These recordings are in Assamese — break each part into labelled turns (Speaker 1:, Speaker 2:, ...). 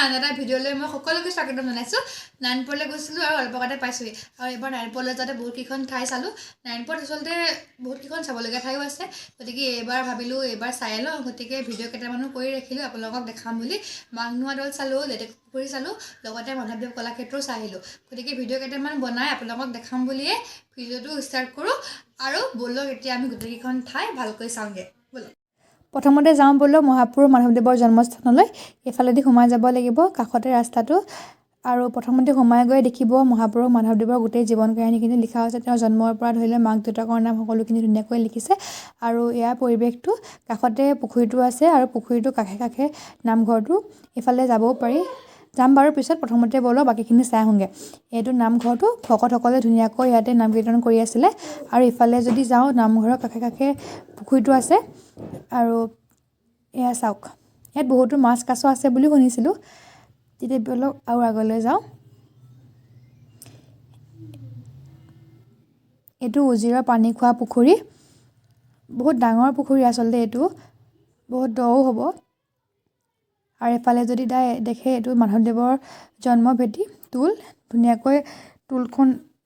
Speaker 1: আন এটা ভিডিঅ'লৈ মই সকলোকে স্বাগতম জনাইছোঁ। নাৰায়ণপুৰলৈ গৈছিলোঁ আৰু অলপ আগতে পাইছোঁহি। আৰু এইবাৰ নাৰায়ণপুৰলৈ যাওঁতে বহুতকেইখন ঠাই চালোঁ। নাৰায়ণপুৰত আচলতে বহুতকেইখন চাবলগীয়া ঠাইও আছে, গতিকে এইবাৰ ভাবিলোঁ এইবাৰ চাই লওঁ, গতিকে ভিডিঅ' কেইটামানো কৰি ৰাখিলোঁ আপোনালোকক দেখাম বুলি। বাঘনোৱা দৌল চালোঁ, লেটেকুপুখুৰী চালোঁ, লগতে মাধৱদেৱ কলাক্ষেত্ৰও চাই আহিলোঁ। গতিকে ভিডিঅ' কেইটামান বনাই আপোনালোকক দেখাম বুলিয়ে ভিডিঅ'টো ষ্টাৰ্ট কৰোঁ। আৰু ব'লক এতিয়া আমি গোটেইকেইখন ঠাই ভালকৈ চাওঁগৈ। ব'লক প্ৰথমতে যাওঁ ব'লক মহাপুৰুষ মাধৱদেৱৰ জন্মস্থানলৈ। এইফালেদি সোমাই যাব লাগিব, কাষতে ৰাস্তাটো। আৰু প্ৰথমতে সোমাই গৈ দেখিব মহাপুৰুষ মাধৱদেৱৰ গোটেই জীৱন কাহিনীখিনি লিখা হৈছে। তেওঁৰ জন্মৰ পৰা ধৰি লৈ মাক দেউতাকৰ নাম সকলোখিনি ধুনীয়াকৈ লিখিছে। আৰু ইয়াৰ পৰিৱেশটো কাষতে পুখুৰীটো আছে আৰু পুখুৰীটো কাষে কাষে নামঘৰটো। এইফালে যাবও পাৰি, যাম বাৰু পিছত, প্ৰথমতে ব'লক বাকীখিনি চাই আহোঁগৈ। এইটো নামঘৰটো, ভকতসকলে ধুনীয়াকৈ ইয়াতে নাম কীৰ্তন কৰি আছিলে। আৰু ইফালে যদি যাওঁ, নামঘৰৰ কাষে কাষে পুখুৰীটো আছে। আৰু এয়া চাওক, ইয়াত বহুতো মাছ কাছ আছে বুলি শুনিছিলোঁ। তেতিয়া ব'লক আৰু আগলৈ যাওঁ। এইটো উজিৰৰ পানী খোৱা পুখুৰী, বহুত ডাঙৰ পুখুৰী আচলতে এইটো, বহুত দও হ'ব। আৰু এফালে যদি দেখে এইটো মাধৱদেৱৰ জন্মভেটি টোল, ধুনীয়াকৈ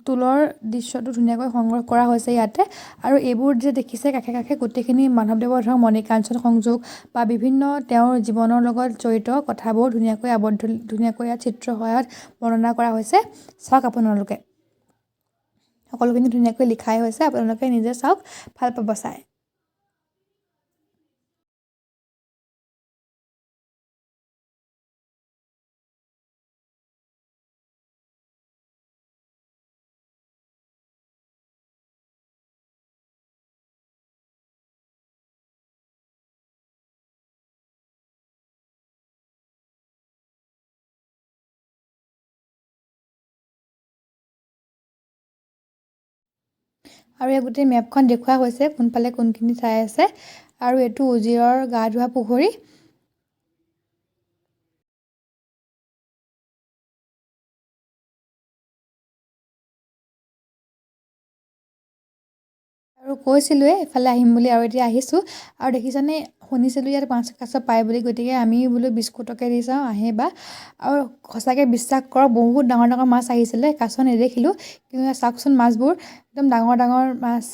Speaker 1: টোলৰ দৃশ্যটো ধুনীয়াকৈ সংগ্ৰহ কৰা হৈছে ইয়াতে। আৰু এইবোৰ যে দেখিছে কাষে কাষে গোটেইখিনি মাধৱদেৱৰ ধৰক মণিকাঞ্চন সংযোগ বা বিভিন্ন তেওঁৰ জীৱনৰ লগত জড়িত কথাবোৰ ধুনীয়াকৈ ইয়াত চিত্ৰ সহায়ত বৰ্ণনা কৰা হৈছে। চাওক আপোনালোকে, সকলোখিনি ধুনীয়াকৈ লিখাই হৈছে, আপোনালোকে নিজে চাওক, ভাল পাব চাই। আৰু এই গোটেই মেপখন দেখুওৱা হৈছে কোনফালে কোনখিনি ঠাই আছে। আৰু এইটো উজিৰৰ গা ধোৱা পুখুৰী। আৰু কৈছিলোঁৱে এফালে আহিম বুলি, আৰু এতিয়া আহিছোঁ। আৰু দেখিছানে, শুনিছিলোঁ ইয়াত মাছ কাছ পায় বুলি, গতিকে আমি বোলো বিস্কুটকে দি চাওঁ আহে বা। আৰু সঁচাকৈ বিশ্বাস কৰক, বহুত ডাঙৰ ডাঙৰ মাছ আহিছিলে, কাছ নেদেখিলোঁ। কিন্তু চাওকচোন মাছবোৰ, একদম ডাঙৰ ডাঙৰ মাছ।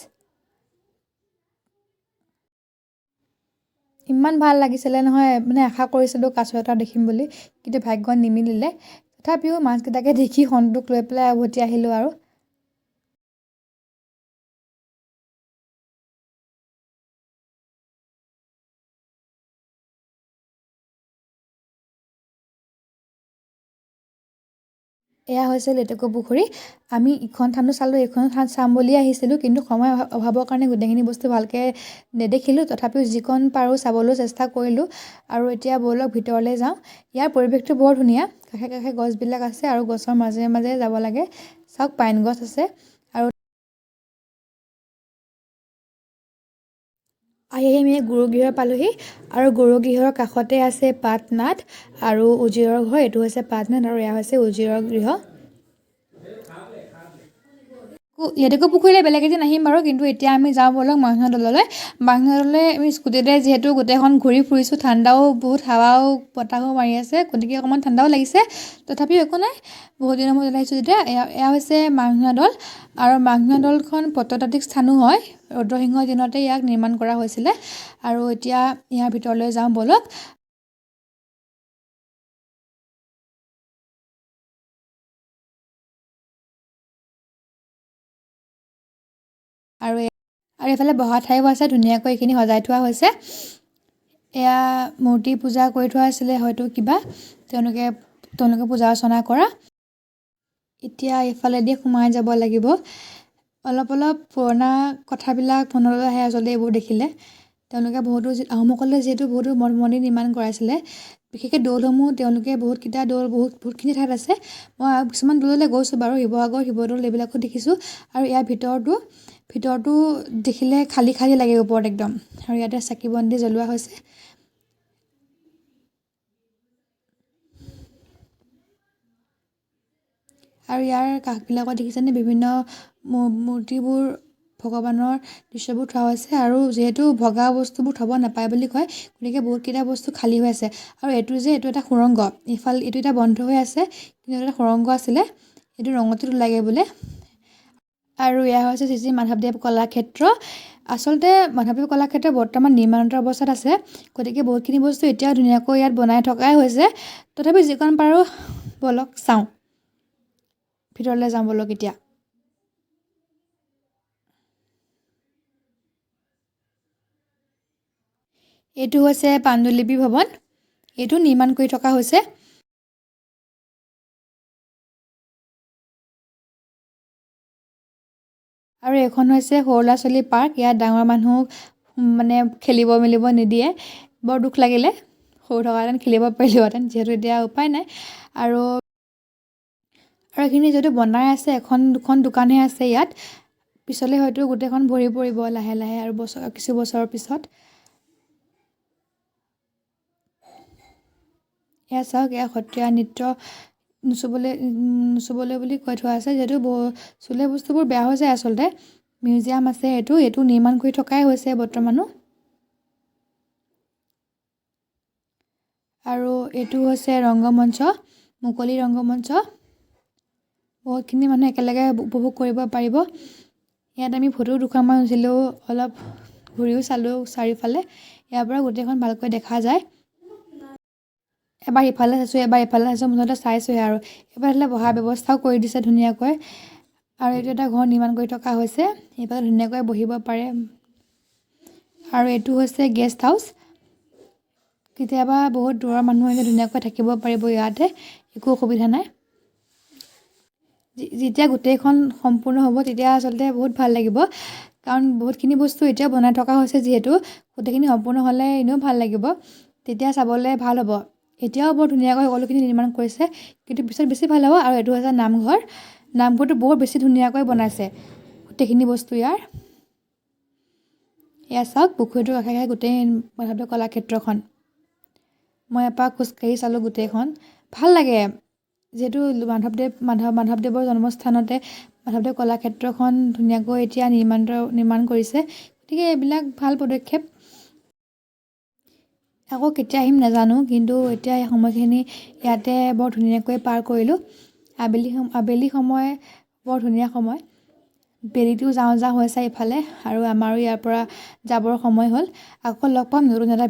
Speaker 1: ইমান ভাল লাগিছিলে নহয়, মানে আশা কৰিছিলোঁ কাছ এটা দেখিম বুলি, কিন্তু ভাগ্যত নিমিলিলে। তথাপিও মাছকেইটাকে দেখি সন্তোষ লৈ পেলাই উভতি আহিলোঁ আৰু। এয়া হৈছে লেটেকুপুখুৰী। আমি ইখন থানো চালোঁ, এইখন থান চাম বুলিয়ে আহিছিলোঁ, কিন্তু সময় অভাৱৰ কাৰণে গোটেইখিনি বস্তু ভালকৈ নেদেখিলোঁ। তথাপিও যিকণ পাৰোঁ চাবলৈ চেষ্টা কৰিলোঁ। আৰু এতিয়া ব'লক ভিতৰলৈ যাওঁ। ইয়াৰ পৰিৱেশটো বৰ ধুনীয়া, কাষে কাষে গছবিলাক আছে আৰু গছৰ মাজে মাজে যাব লাগে। চাওক, পাইন গছ আছে। আৰু আহি আমি গুৰুগৃহ পালোঁহি। আৰু গুৰুগৃহৰ কাষতে আছে পাঠনাথ আৰু উজিৰৰ ঘৰ। এইটো হৈছে পাঠনাথ আৰু এয়া হৈছে উজিৰৰ গৃহ। লেটেকুপুখুৰীলৈ বেলেগ এদিন আহিম বাৰু, কিন্তু এতিয়া আমি যাওঁ ব'লক বাঘনোৱা দৌললৈ। বাঘনোৱা দৌললৈ আমি স্কুটিতে যিহেতু গোটেইখন ঘূৰি ফুৰিছোঁ, ঠাণ্ডাও বহুত, হাৱাও বতাহো মাৰি আছে, গতিকে অকণমান ঠাণ্ডাও লাগিছে। তথাপিও একো নাই, বহুত দিনৰ মূৰত আহিছোঁ যেতিয়া। এয়া হৈছে বাঘনোৱা দৌল। আৰু বাঘনোৱা দৌলখন প্ৰত্নতাত্ত্বিক স্থানো হয়, ৰুদ্ৰসিংহৰ দিনতে ইয়াক নিৰ্মাণ কৰা হৈছিলে। আৰু এতিয়া ইয়াৰ ভিতৰলৈ যাওঁ ব'লক। আৰু এইফালে বহা ঠাইও আছে, ধুনীয়াকৈ এইখিনি সজাই থোৱা হৈছে। এয়া মূৰ্তি পূজা কৰি থোৱা আছিলে হয়তো কিবা, তেওঁলোকে পূজা অৰ্চনা কৰা। এতিয়া এইফালেদি সোমাই যাব লাগিব। অলপ অলপ পুৰণা কথাবিলাক মনলৈ আহে আচলতে এইবোৰ দেখিলে। তেওঁলোকে আহোমসকলে যিহেতু বহুতো মঠ মন্দিৰ নিৰ্মাণ কৰাইছিলে, বিশেষকৈ দৌলসমূহ তেওঁলোকে বহুতকেইটা দৌল বহুতখিনি ঠাইত আছে। মই আৰু কিছুমান দৌললৈ গৈছোঁ বাৰু, শিৱসাগৰ, শিৱদৌল এইবিলাকো দেখিছোঁ। আৰু ইয়াৰ ভিতৰতো দেখিলে খালী খালী লাগে ওপৰত একদম। আৰু ইয়াতে চাকি বন্তি জ্বলোৱা হৈছে। আৰু ইয়াৰ কাষবিলাকত দেখিছেনে, বিভিন্ন মূৰ্তিবোৰ ভগৱানৰ দৃশ্যবোৰ থোৱা হৈছে আৰু যিহেতু ভগা বস্তুবোৰ থ'ব নাপায় বুলি কয় গতিকে বহুতকেইটা বস্তু খালী হৈ আছে আৰু এইটো এটা সুৰংগ এইটো এটা বন্ধ হৈ আছে কিন্তু এটা সুৰংগ আছিলে এইটো ৰঙতিত ওলাগে বোলে আৰু এয়া হৈছে শ্ৰী শ্ৰী মাধৱদেৱ কলাক্ষেত্ৰ আচলতে মাধৱদেৱ কলাক্ষেত্ৰ বৰ্তমান নিৰ্মাণাধীন অৱস্থাত আছে গতিকে বহুতখিনি বস্তু এতিয়াও ধুনীয়াকৈ ইয়াত বনাই থকাই হৈছে তথাপি যিকণ পাৰোঁ বলক চাওঁ ভিতৰলৈ যাওঁ বলক এতিয়া এইটো হৈছে পাণ্ডুলিপি ভৱন এইটো নিৰ্মাণ কৰি থকা হৈছে আৰু এখন হৈছে সৰু ল'ৰা ছোৱালী পাৰ্ক ইয়াত ডাঙৰ মানুহক মানে খেলিব মেলিব নিদিয়ে বৰ দুখ লাগিলে সৰু থকাহেঁতেন খেলিব পাৰিলোহেঁতেন যিহেতু এতিয়া উপায় নাই আৰু এইখিনি যিহেতু বনাই আছে এখন দুখন দোকানহে আছে ইয়াত পিছলৈ হয়তো গোটেইখন ভৰি পৰিব লাহে লাহে আৰু কিছু বছৰৰ পিছত এয়া চাওক এয়া সত্ৰীয়া নৃত্য নুচুবলৈ বুলি কৈ থোৱা আছে যিহেতু চুলে বস্তুবোৰ বেয়া হৈ যায় আচলতে মিউজিয়াম আছে এইটো নিৰ্মাণ কৰি থকাই হৈছে বৰ্তমানো আৰু এইটো হৈছে ৰংগমঞ্চ মুকলি ৰংগমঞ্চ বহুতখিনি মানুহ একেলগে উপভোগ কৰিব পাৰিব ইয়াত আমি ফটো দুখনমান উঠিলেও অলপ ঘূৰিও চালোঁ চাৰিওফালে ইয়াৰ পৰা গোটেইখন ভালকৈ দেখা যায় এবাৰ ইফালে চাইছোঁ এবাৰ ইফালে চাইছোঁ মুঠতে চাইছোঁহে আৰু এইফালে বহাৰ ব্যৱস্থাও কৰি দিছে ধুনীয়াকৈ আৰু এইটো এটা ঘৰ নিৰ্মাণ কৰি থকা হৈছে এইফালে ধুনীয়াকৈ বহিব পাৰে আৰু এইটো হৈছে গেষ্ট হাউচ কেতিয়াবা বহুত দূৰৰ মানুহ আহিলে ধুনীয়াকৈ থাকিব পাৰিব ইয়াতে একো অসুবিধা নাই যেতিয়া গোটেইখন সম্পূৰ্ণ হ'ব তেতিয়া আচলতে বহুত ভাল লাগিব কাৰণ বহুতখিনি বস্তু এতিয়া বনাই থকা হৈছে যিহেতু গোটেইখিনি সম্পূৰ্ণ হ'লে এনেও ভাল লাগিব তেতিয়া চাবলৈ ভাল হ'ব এতিয়াও বৰ ধুনীয়াকৈ সকলোখিনি নিৰ্মাণ কৰিছে কিন্তু পিছত বেছি ভাল হ'ব আৰু এইটো হৈছে নামঘৰটো বহুত বেছি ধুনীয়াকৈ বনাইছে গোটেইখিনি বস্তু এয়া চাওক পুখুৰীটোৰ কাষে কাষে গোটেই মাধৱদেৱ কলাক্ষেত্ৰখন মই এপাক খোজকাঢ়ি চালোঁ গোটেইখন ভাল লাগে যিহেতু মাধৱদেৱৰ জন্মস্থানতে মাধৱদেৱ কলাক্ষেত্ৰখন ধুনীয়াকৈ এতিয়া নিৰ্মাণ কৰিছে গতিকে এইবিলাক ভাল পদক্ষেপ আকৌ কেতিয়া আহিম নাজানো কিন্তু এতিয়া এই সময়খিনি ইয়াতে বৰ ধুনীয়াকৈ পাৰ কৰিলোঁ আবেলি সময় বৰ ধুনীয়া সময় বেলিটোও যাওঁ যাওঁ হৈছে ইফালে আৰু আমাৰো ইয়াৰ পৰা যাবৰ সময় হ'ল আকৌ লগ পাম নতুন এটা